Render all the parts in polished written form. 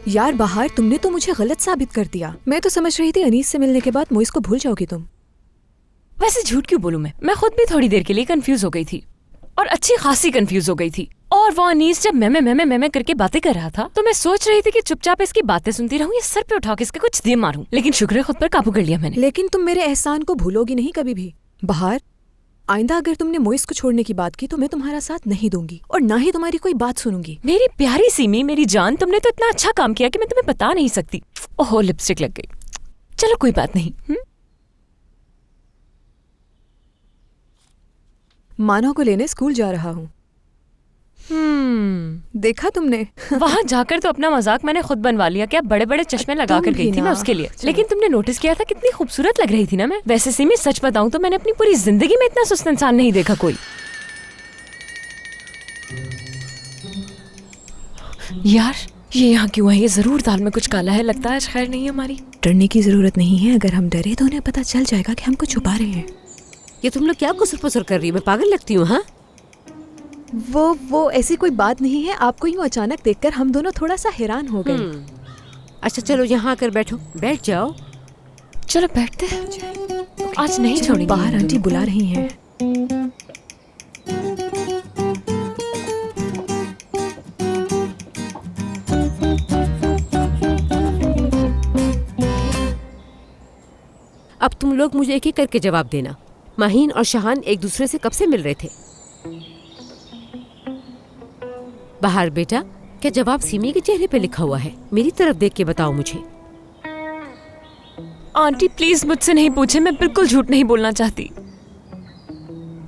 यार बाहर, तुमने तो मुझे गलत साबित कर दिया। मैं तो समझ रही थी अनीस से मिलने के बाद मोइस को भूल जाओगी तुम। वैसे झूठ क्यों बोलूं मैं खुद भी थोड़ी देर के लिए कंफ्यूज हो गई थी, और अच्छी खासी कंफ्यूज हो गई थी। और वो अनीस जब मैं करके बातें कर रहा था तो मैं सोच रही थी कि चुपचाप इसकी बातें सुनती रहूं या सर पे उठा के इसके कुछ दे मारूं, लेकिन शुक्र है खुद पर काबू कर लिया मैंने। लेकिन तुम मेरे एहसान को भूलोगी नहीं कभी भी। बाहर, आइंदा अगर तुमने मोइस को छोड़ने की बात की तो मैं तुम्हारा साथ नहीं दूंगी और ना ही तुम्हारी कोई बात सुनूंगी। मेरी प्यारी सीमी, मेरी जान, तुमने तो इतना अच्छा काम किया कि मैं तुम्हें बता नहीं सकती। ओहो, लिपस्टिक लग गई। चलो कोई बात नहीं। मानो को लेने स्कूल जा रहा हूँ। देखा तुमने? वहाँ जाकर तो अपना मजाक मैंने खुद बनवा लिया। क्या बड़े बड़े चश्मे लगा कर गई थी मैं उसके लिए, लेकिन तुमने नोटिस किया था कितनी खूबसूरत लग रही थी ना मैं। वैसे सीमी सच बताऊं तो मैंने अपनी पूरी जिंदगी में इतना सुस्त इंसान नहीं देखा कोई। यार ये यहाँ क्यों है? ये जरूर दाल में कुछ काला है, लगता है आज खैर नहीं है हमारी। डरने की जरूरत नहीं है, अगर हम डरे तो उन्हें पता चल जाएगा कि हमको छुपा रहे हैं। ये तुम लोग क्या कुसुर पुसुर कर रही हो? मैं पागल लगती हूँ? हाँ, वो ऐसी कोई बात नहीं है। आपको यूँ अचानक देखकर हम दोनों थोड़ा सा हैरान हो गए। अच्छा चलो यहाँ आकर बैठो, बैठ जाओ। चलो बैठते हैं, आज नहीं छोड़ेंगे। बाहर आंटी बुला रही हैं। अब तुम लोग मुझे एक एक करके जवाब देना। माहीन और शहान एक दूसरे से कब से मिल रहे थे? बाहर बेटा, क्या जवाब सीमी के चेहरे पे लिखा हुआ है? मेरी तरफ देख के बताओ मुझे। आंटी प्लीज मुझसे नहीं पूछे, मैं बिल्कुल झूठ नहीं बोलना चाहती।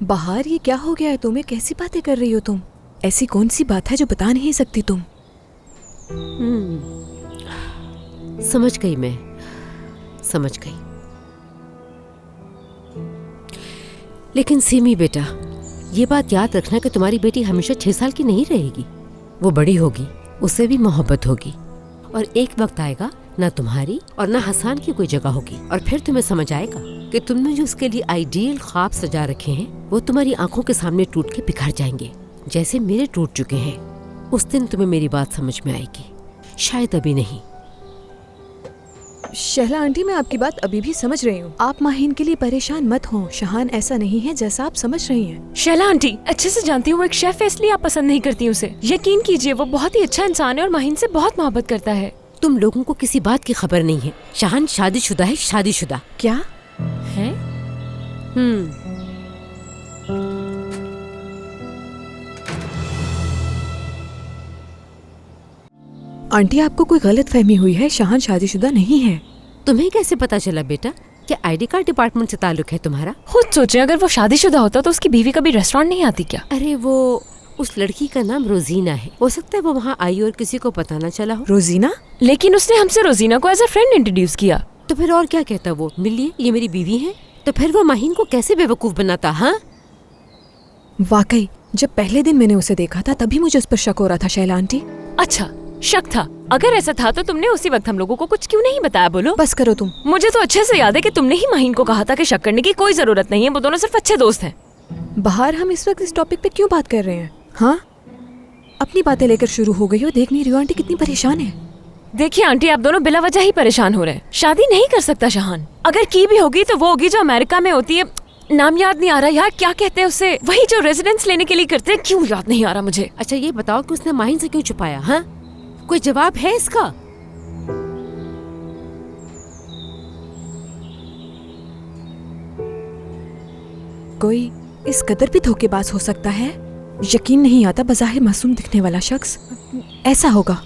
बाहर, ये क्या हो गया है तुम्हें? कैसी बातें कर रही हो तुम? ऐसी कौन सी बात है जो बता नहीं सकती तुम? समझ गई, मैं समझ गई। लेकिन सीमी बेटा, ये बात याद रखना कि तुम्हारी बेटी हमेशा 6 साल की नहीं रहेगी। वो बड़ी होगी, उससे भी मोहब्बत होगी, और एक वक्त आएगा ना तुम्हारी और ना हसन की कोई जगह होगी। और फिर तुम्हें समझ आएगा कि तुमने जो उसके लिए आइडियल ख्वाब सजा रखे हैं वो तुम्हारी आंखों के सामने टूट के बिखर जाएंगे, जैसे मेरे टूट चुके हैं। उस दिन तुम्हें मेरी बात समझ में आएगी, शायद अभी नहीं। शहला आंटी, मैं आपकी बात अभी भी समझ रही हूँ। आप माहीन के लिए परेशान मत हो। शहान ऐसा नहीं है जैसा आप समझ रही हैं। शहला आंटी, अच्छे से जानती हूँ वो एक शेफ है, इसलिए आप पसंद नहीं करती उसे। यकीन कीजिए वो बहुत ही अच्छा इंसान है और माहीन से बहुत मोहब्बत करता है। तुम लोगों को किसी बात की खबर नहीं है। शहान शादीशुदा है, शादीशुदा। क्या है? आंटी, आपको कोई गलत फहमी हुई है। शहान शादीशुदा नहीं है। तुम्हें कैसे पता चला बेटा? क्या आईडी कार्ड डिपार्टमेंट से ताल्लुक है तुम्हारा? खुद सोचे, अगर वो शादीशुदा होता तो उसकी बीवी कभी रेस्टोरेंट नहीं आती क्या? अरे वो उस लड़की का नाम रोजीना है। हो सकता है वो वहाँ आई और किसी को पता न चला हो। रोजीना? लेकिन उसने हमसे रोजीना को एज अ फ्रेंड इंट्रोड्यूस किया। तो फिर और क्या कहता वो? मिलिए, ये मेरी बीवी है। तो फिर वो माहीन को कैसे बेवकूफ बनाता? हाँ, वाकई जब पहले दिन मैंने उसे देखा था तभी मुझे उस पर शक हो रहा था। शैला आंटी, अच्छा शक था? अगर ऐसा था तो तुमने उसी वक्त हम लोगों को कुछ क्यों नहीं बताया? बोलो। बस करो तुम। मुझे तो अच्छे से याद है कि तुमने ही माहीन को कहा था कि शक करने की कोई जरूरत नहीं है, वो दोनों सिर्फ अच्छे दोस्त हैं। बाहर, हम इस वक्त इस टॉपिक पे क्यों बात कर रहे हैं? हाँ, अपनी बातें लेकर शुरू हो गई हो। देख नहीं रही हो आंटी कितनी परेशान है? देखिए आंटी, आप दोनों बिला वजह ही परेशान हो रहे हैं। शादी नहीं कर सकता शहान। अगर की भी होगी तो वो होगी जो अमेरिका में होती है। नाम याद नहीं आ रहा यार, क्या कहते हैं उसे? वही जो रेजिडेंस लेने के लिए करते हैं। क्यों याद नहीं आ रहा मुझे? अच्छा ये बताओ कि उसने माहीन से क्यों छुपाया? हाँ, कोई जवाब है इसका? कोई इस कदर भी धोखेबाज हो सकता है? यकीन नहीं आता, बज़ाहिर मासूम दिखने वाला शख्स ऐसा होगा।